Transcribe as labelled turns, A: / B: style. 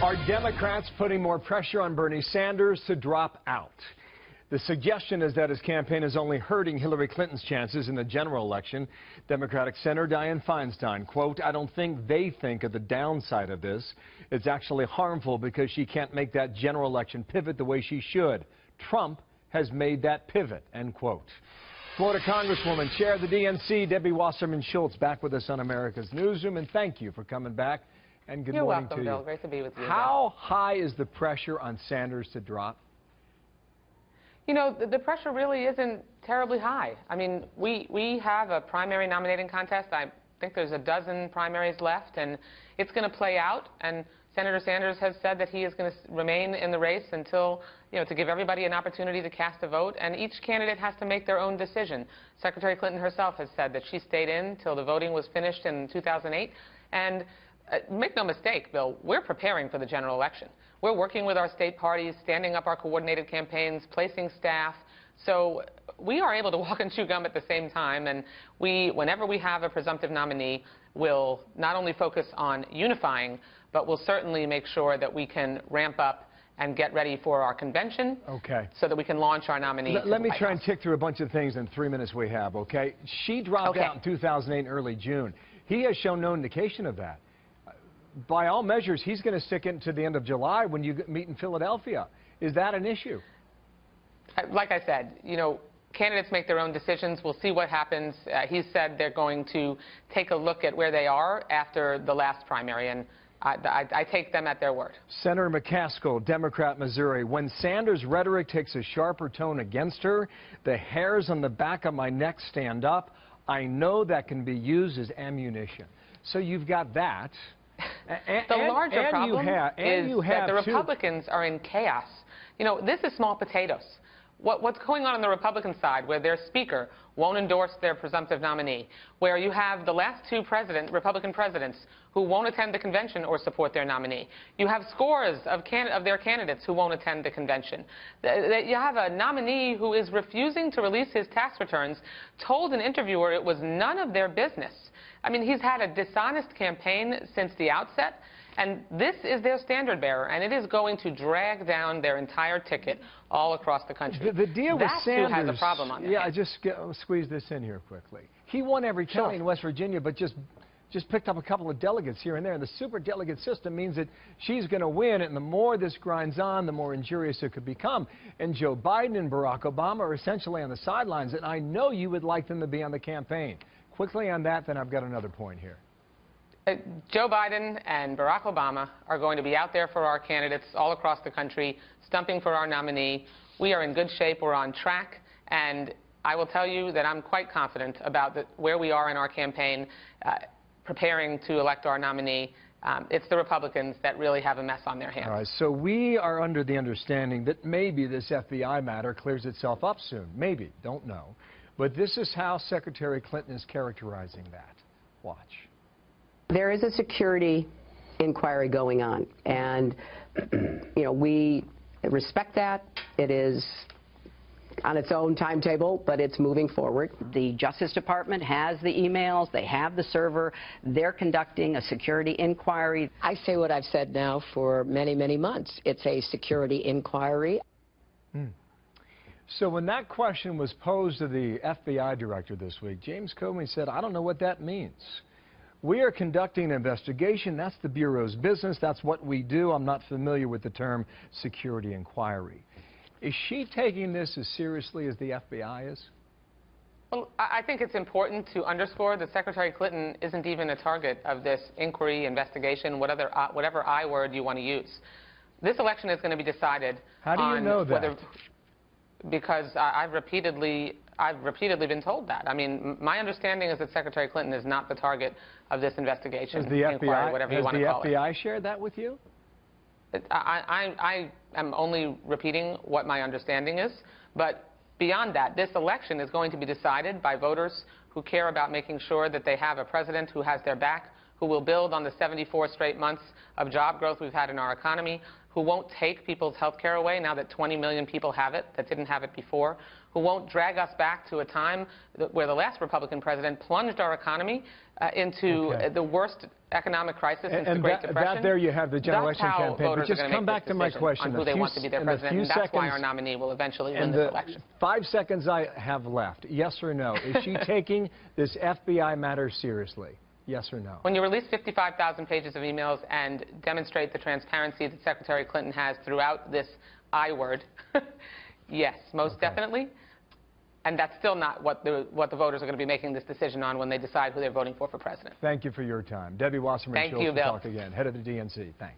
A: Are Democrats putting more pressure on Bernie Sanders to drop out? The suggestion is that his campaign is only hurting Hillary Clinton's chances in the general election. Democratic Senator Dianne Feinstein, quote, "I don't think they think of the downside of this. It's actually harmful because she can't make that general election pivot the way she should. Trump has made that pivot," end quote. Florida Congresswoman, Chair of the DNC, Debbie Wasserman Schultz, back with us on America's Newsroom, and thank you for coming back. And good morning to you.
B: You're welcome, Bill. Great to be with you.
A: How high is the pressure on Sanders to drop?
B: You know, the pressure really isn't terribly high. I mean, we have a primary nominating contest. I think there's a dozen primaries left, and it's going to play out. And Senator Sanders has said that he is going to remain in the race until, to give everybody an opportunity to cast a vote. And each candidate has to make their own decision. Secretary Clinton herself has said that she stayed in till the voting was finished in 2008. And make no mistake, Bill, we're preparing for the general election. We're working with our state parties, standing up our coordinated campaigns, placing staff. So we are able to walk and chew gum at the same time. And whenever we have a presumptive nominee, we'll not only focus on unifying, but we'll certainly make sure that we can ramp up and get ready for our convention,
A: okay,
B: so that we can launch our nominee.
A: Let me try and tick through a bunch of things in 3 minutes we have, okay? She dropped out in 2008 in early June. He has shown no indication of that. By all measures, he's going to stick it to the end of July when you meet in Philadelphia. Is that an issue?
B: Like I said, candidates make their own decisions. We'll see what happens. He said they're going to take a look at where they are after the last primary, and I take them at their word. Senator
A: McCaskill, Democrat, Missouri. When Sanders' rhetoric takes a sharper tone against her, the hairs on the back of my neck stand up. I know that can be used as ammunition. So you've got that.
B: The larger problem is that the Republicans are in chaos. This is small potatoes. What's going on the Republican side, where their speaker won't endorse their presumptive nominee, where you have the last two Republican presidents who won't attend the convention or support their nominee. You have scores of their candidates who won't attend the convention. You have a nominee who is refusing to release his tax returns, told an interviewer it was none of their business. I mean, he's had a dishonest campaign since the outset. And this is their standard bearer, and it is going to drag down their entire ticket all across the country.
A: The deal with Sanders,
B: who has a problem on
A: I just squeeze this in here quickly. He won every county in West Virginia, but just picked up a couple of delegates here and there. And the super delegate system means that she's going to win, and the more this grinds on, the more injurious it could become. And Joe Biden and Barack Obama are essentially on the sidelines, and I know you would like them to be on the campaign. Quickly on that, then I've got another point here.
B: Joe Biden and Barack Obama are going to be out there for our candidates all across the country, stumping for our nominee. We are in good shape. We're on track. And I will tell you that I'm quite confident about where we are in our campaign, preparing to elect our nominee. It's the Republicans that really have a mess on their hands.
A: All right, so we are under the understanding that maybe this FBI matter clears itself up soon. Maybe, don't know. But this is how Secretary Clinton is characterizing that. Watch.
C: There is a security inquiry going on, and we respect that. It is on its own timetable, but it's moving forward. The Justice Department has the emails, they have the server, they're conducting a security inquiry.
D: I say what I've said now for many, many months. It's a security inquiry.
A: So when that question was posed to the FBI director this week, James Comey said, "I don't know what that means. We are conducting an investigation. That's the Bureau's business. That's what we do. I'm not familiar with the term security inquiry." Is she taking this as seriously as the FBI is?
B: Well, I think it's important to underscore that Secretary Clinton isn't even a target of this inquiry, investigation, whatever I word you want to use. This election is going to be decided
A: How do you know that?
B: Because I've repeatedly been told that. I mean, my understanding is that Secretary Clinton is not the target of this investigation, inquiry, whatever you want to call it.
A: Has the FBI shared that with you?
B: I am only repeating what my understanding is. But beyond that, this election is going to be decided by voters who care about making sure that they have a president who has their back, who will build on the 74 straight months of job growth we've had in our economy, who won't take people's health care away now that 20 million people have it that didn't have it before, who won't drag us back to a time where the last Republican president plunged our economy into the worst economic crisis since the Great Depression.
A: There you have the general election campaign.
B: But
A: just come back to my question.
B: On who they want to be their president, and that's why our nominee will eventually win this election.
A: 5 seconds I have left, yes or no, is she taking this FBI matter seriously? Yes or no?
B: When you release 55,000 pages of emails and demonstrate the transparency that Secretary Clinton has throughout this I word, yes, most definitely. And that's still not what the voters are going to be making this decision on when they decide who they're voting for president.
A: Thank you for your time. Debbie Wasserman Schultz,
B: Bill.
A: talk again. Head of the DNC. Thanks.